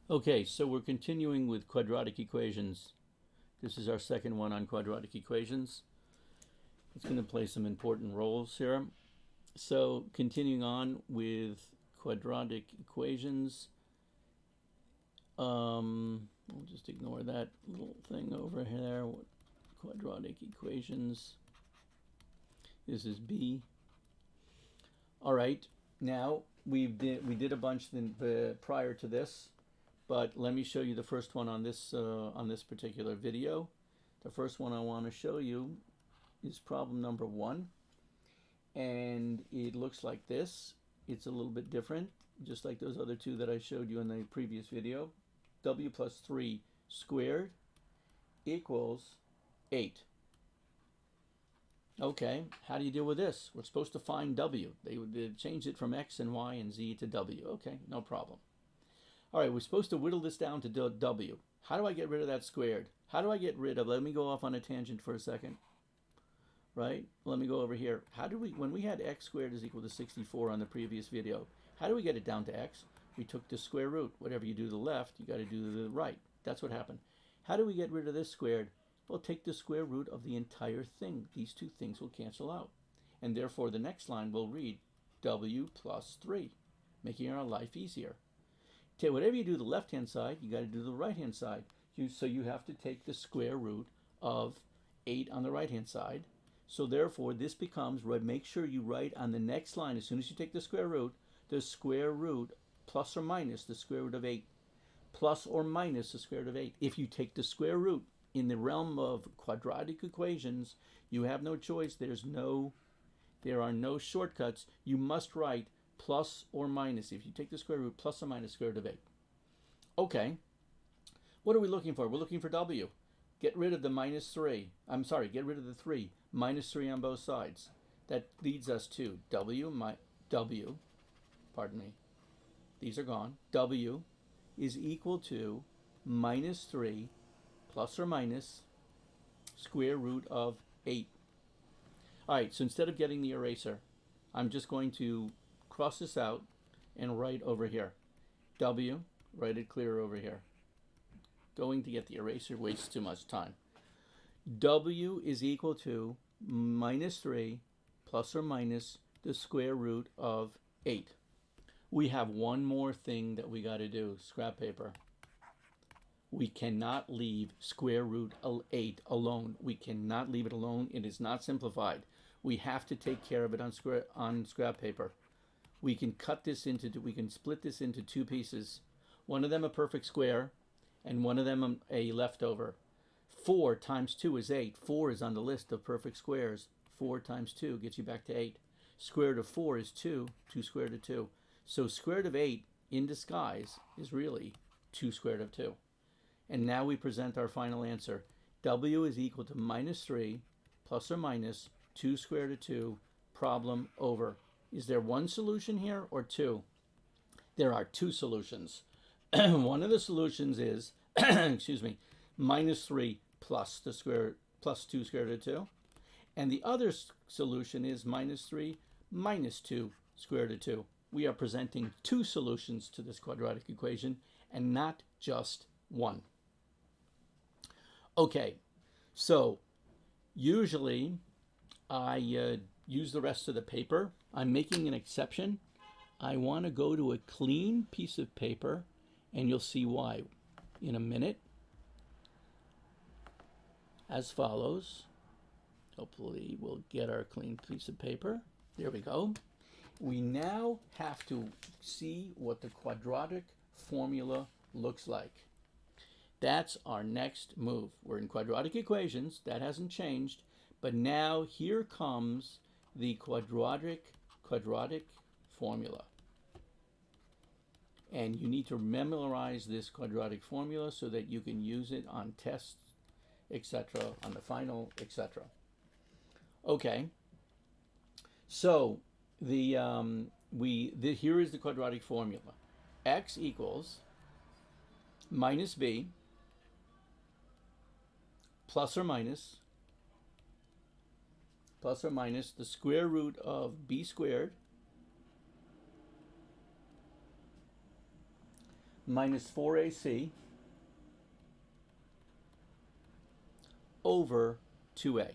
Okay, so we're continuing with quadratic equations. This is our second one on quadratic equations. It's going to play some important roles here. So continuing on with quadratic equations, we'll just ignore that little thing over here. Quadratic equations. This is B. All right. Now we did a bunch prior to this. But let me show you the first one on this particular video. The first one I want to show you is problem number 1, and it looks like this. It's a little bit different, just like those other two that I showed you in the previous video. W plus 3 squared equals 8. Okay, how do you deal with this? We're supposed to find W. They changed it from X and Y and Z to W. Okay, no problem. All right, we're supposed to whittle this down to W. How do I get rid of that squared? How do I get rid of, let me go off on a tangent for a second, right? Let me go over here. How do we, when we had x squared is equal to 64 on the previous video, how do we get it down to x? We took the square root. Whatever you do to the left, you got to do to the right. That's what happened. How do we get rid of this squared? Well, take the square root of the entire thing. These two things will cancel out. And therefore, the next line will read W plus 3, making our life easier. Whatever you do to the left-hand side, you got to do the right-hand side. So you have to take the square root of 8 on the right-hand side. So therefore, this becomes, make sure you write on the next line, as soon as you take the square root plus or minus the square root of 8. Plus or minus the square root of 8. If you take the square root in the realm of quadratic equations, you have no choice. There are no shortcuts. You must write plus or minus. If you take the square root, plus or minus square root of 8. Okay, what are we looking for? We're looking for W. Get rid of the minus 3. I'm sorry, get rid of the 3. Minus 3 on both sides. That leads us to pardon me, these are gone. W is equal to minus 3 plus or minus square root of 8. All right, so instead of getting the eraser, I'm just going to cross this out and write over here. W, write it clear over here. Going to get the eraser wastes too much time. W is equal to minus 3 plus or minus the square root of 8. We have one more thing that we got to do, scrap paper. We cannot leave square root 8 alone. We cannot leave it alone. It is not simplified. We have to take care of it on scrap paper. We can split this into two pieces. One of them a perfect square, and one of them a leftover. 4 times 2 is 8. 4 is on the list of perfect squares. 4 times 2 gets you back to 8. Square root of 4 is 2. 2 square root of 2. So square root of 8 in disguise is really 2 square root of 2. And now we present our final answer. W is equal to minus 3 plus or minus 2 square root of 2. Problem over. Is there one solution here or two? There are two solutions. One of the solutions is, excuse me, minus 3 plus 2 square root of 2. And the other solution is minus 3 minus 2 square root of 2. We are presenting two solutions to this quadratic equation and not just one. Okay, so usually I use the rest of the paper. I'm making an exception. I want to go to a clean piece of paper, and you'll see why in a minute. As follows. Hopefully we'll get our clean piece of paper. There we go. We now have to see what the quadratic formula looks like. That's our next move. We're in quadratic equations. That hasn't changed. But now here comes the quadratic formula. And you need to memorize this quadratic formula so that you can use it on tests, etc., on the final, etc. Okay. So here is the quadratic formula. X equals minus b plus or minus the square root of b squared minus 4AC over 2A.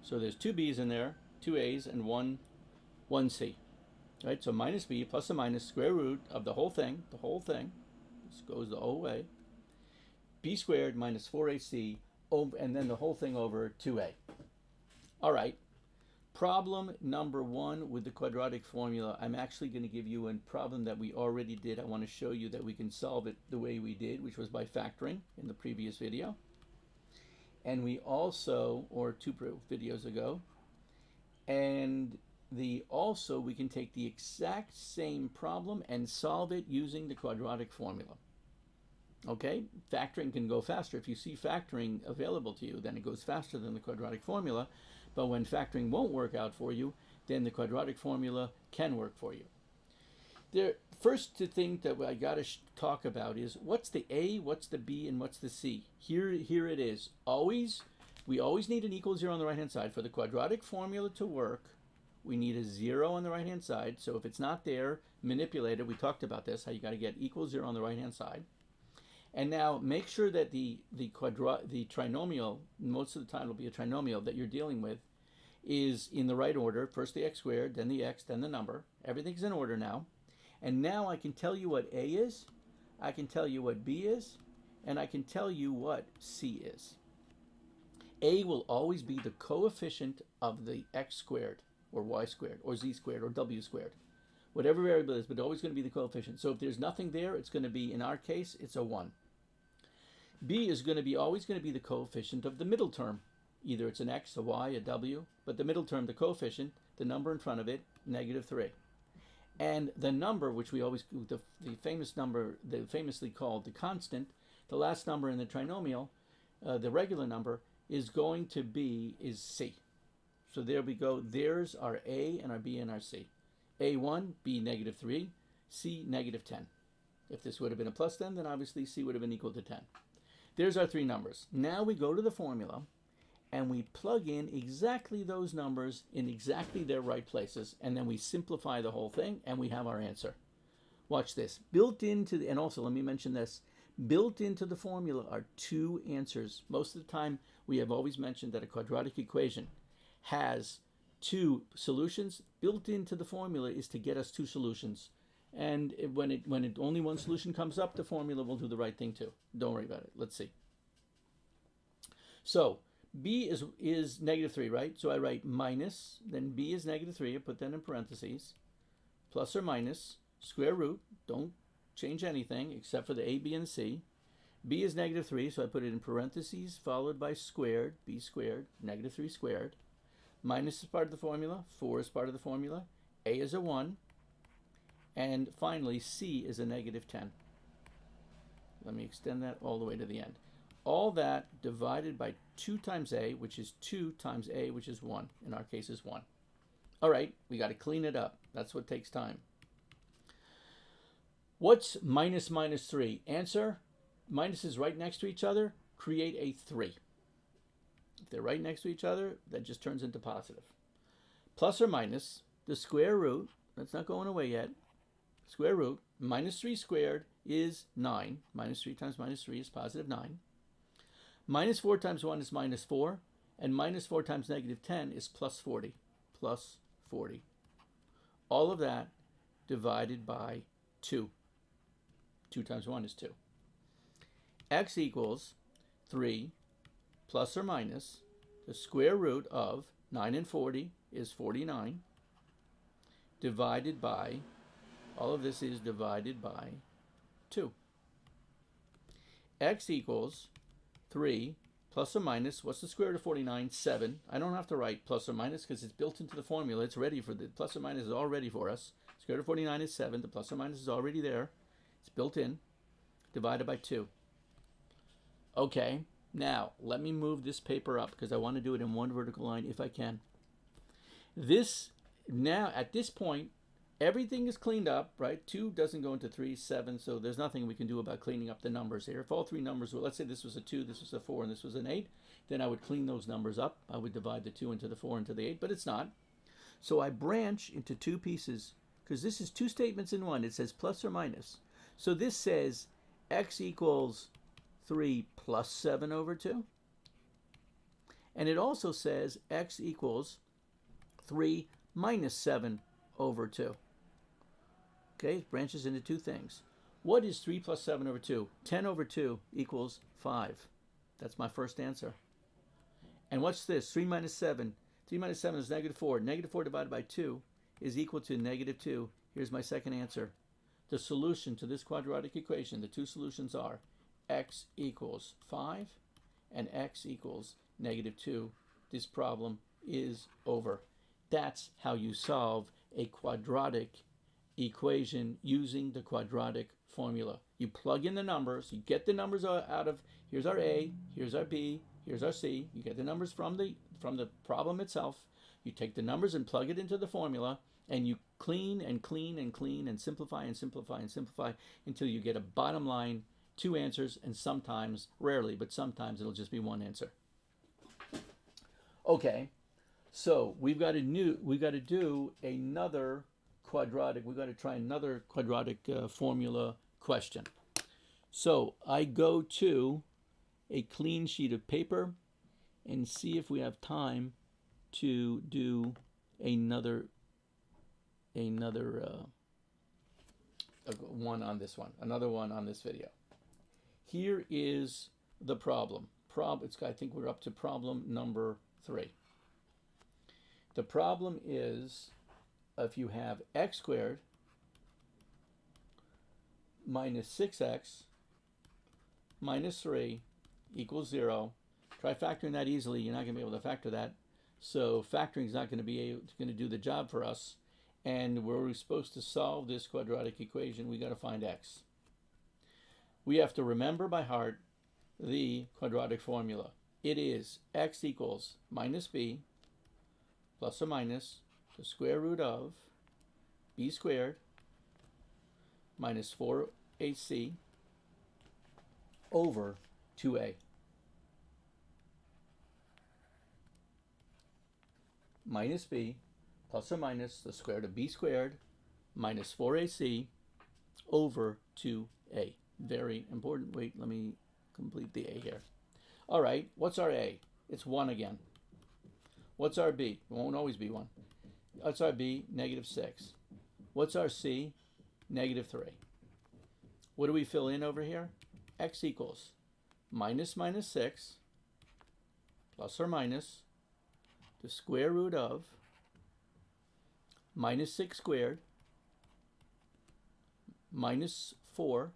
So there's two B's in there, two A's, and one C. Right? So minus B plus or minus square root of the whole thing. This goes the whole way. B squared minus 4AC, and then the whole thing over 2A. All right. Problem number 1 with the quadratic formula. I'm actually going to give you a problem that we already did. I want to show you that we can solve it the way we did, which was by factoring in the previous video. And we also, or 2 videos ago, and also we can take the exact same problem and solve it using the quadratic formula. Okay, factoring can go faster. If you see factoring available to you, then it goes faster than the quadratic formula. But when factoring won't work out for you, then the quadratic formula can work for you. The first thing that I got to talk about is what's the A, what's the B, and what's the C. Here it is. We always need an equal 0 on the right-hand side. For the quadratic formula to work, we need a 0 on the right-hand side. So if it's not there, manipulate it. We talked about this, how you got to get equal 0 on the right-hand side. And now make sure that the trinomial, most of the time it'll be a trinomial that you're dealing with, is in the right order. First the x squared, then the x, then the number. Everything's in order now. And now I can tell you what A is, I can tell you what B is, and I can tell you what C is. A will always be the coefficient of the x squared, or y squared, or z squared, or w squared. Whatever variable it is, but always going to be the coefficient. So if there's nothing there, it's going to be, in our case, it's a 1. B is going to be always going to be the coefficient of the middle term. Either it's an x, a y, a w, but the middle term, the coefficient, the number in front of it, -3. And the number, which we always, the famous number, famously called the constant, the last number in the trinomial, the regular number, is going to be, is C. So there we go. There's our A and our B and our C. A1, B -3, C -10. If this would have been a plus then obviously C would have been equal to 10. There's our 3 numbers. Now we go to the formula and we plug in exactly those numbers in exactly their right places, and then we simplify the whole thing and we have our answer. Watch this. Built into and also let me mention this, built into the formula are 2 answers. Most of the time we have always mentioned that a quadratic equation has 2 solutions. Built into the formula is to get us 2 solutions. And when only one solution comes up, the formula will do the right thing too. Don't worry about it. Let's see. So B is -3, right? So I write minus, then B is -3. I put that in parentheses. Plus or minus, square root. Don't change anything except for the A, B, and C. B is -3, so I put it in parentheses followed by squared, B squared, -3 squared. Minus is part of the formula. 4 is part of the formula. A is a 1. And finally, C is a -10. Let me extend that all the way to the end. All that divided by 2 times A, which is 2 times A, which is 1. In our case is 1. All right, we got to clean it up. That's what takes time. What's minus minus 3? Answer, minuses right next to each other create a 3. If they're right next to each other, that just turns into positive. Plus or minus, the square root, that's not going away yet, square root, -3 squared is 9. -3 times -3 is positive 9. -4 times 1 is -4. And -4 times -10 is plus 40. Plus 40. All of that divided by 2. 2 times 1 is 2. X equals 3 plus or minus the square root of 9 and 40 is 49 divided by, all of this is divided by 2. X equals 3 plus or minus, what's the square root of 49? 7. I don't have to write plus or minus because it's built into the formula. It's ready for the plus or minus is all ready for us. Square root of 49 is 7. The plus or minus is already there. It's built in. Divided by 2. Okay, now let me move this paper up because I want to do it in one vertical line if I can. This, now at this point, everything is cleaned up, right? 2 doesn't go into 3, 7, so there's nothing we can do about cleaning up the numbers here. If all 3 numbers were, let's say this was a 2, this was a 4, and this was an 8, then I would clean those numbers up. I would divide the 2 into the 4 into the 8, but it's not. So I branch into 2 pieces. because this is two statements in one. It says plus or minus. So this says x equals 3 plus 7 over 2. And it also says x equals 3 minus 7 over 2. Okay, it branches into two things. What is 3 plus 7 over 2? 10 over 2 equals 5. That's my first answer. And what's this? 3 minus 7. 3 minus 7 is negative 4. Negative 4 divided by 2 is equal to negative 2. Here's my second answer. The solution to this quadratic equation, the two solutions are x equals 5 and x equals negative 2. This problem is over. That's how you solve a quadratic equation using the quadratic formula. You plug in the numbers, you get the numbers out of, here's our A, here's our B, here's our C. You get the numbers from the problem itself. You take the numbers and plug it into the formula, and you clean and clean and clean and simplify and simplify and simplify until you get a bottom line, two answers, and sometimes, rarely, but sometimes it'll just be one answer. Okay, so we've got to do another quadratic. We've got to try another quadratic formula question. So I go to a clean sheet of paper and see if we have time to do another one on this one, another one on this video. Here is the problem. I think we're up to problem number 3. The problem is if you have x squared minus 6x minus 3 equals 0. Try factoring that easily. You're not going to be able to factor that. So factoring is not going to do the job for us. And we're supposed to solve this quadratic equation. We got to find x. We have to remember by heart the quadratic formula. It is x equals minus b plus or minus the square root of b squared minus 4ac over 2a. Minus b plus or minus the square root of b squared minus 4ac over 2a. Very important. Wait, let me complete the a here. All right, what's our a? It's 1 again. What's our b? It won't always be 1. What's our b? Negative 6. What's our c? Negative 3. What do we fill in over here? X equals minus 6 plus or minus the square root of minus 6 squared minus 4.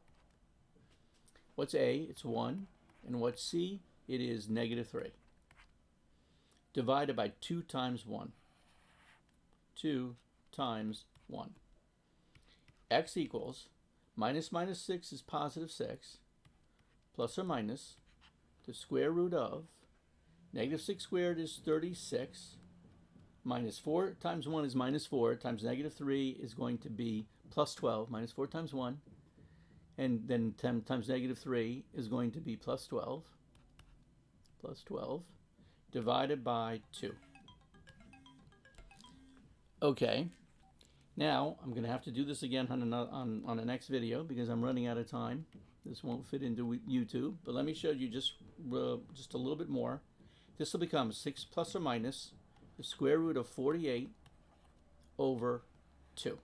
What's a? It's 1. And what's c? It is negative 3. Divided by 2 times 1. 2 times 1. X equals minus 6 is positive 6 plus or minus the square root of negative 6 squared is 36 minus 4 times 1 is minus 4 times negative 3 is going to be plus 12. Minus 4 times 1 and then 10 times negative 3 is going to be plus 12 divided by 2. Okay, now I'm going to have to do this again on the next video because I'm running out of time. This won't fit into YouTube, but let me show you just a little bit more. This will become 6 plus or minus the square root of 48 over 2.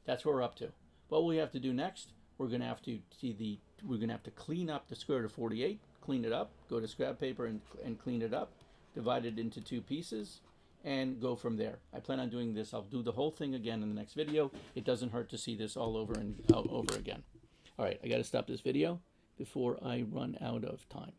That's where we're up to. What we have to do next, we're going to have to clean up the square root of 48, clean it up, go to scrap paper and clean it up, divide it into 2 pieces, and go from there. I plan on doing this. I'll do the whole thing again in the next video. It doesn't hurt to see this all over and over again. All right, I got to stop this video before I run out of time.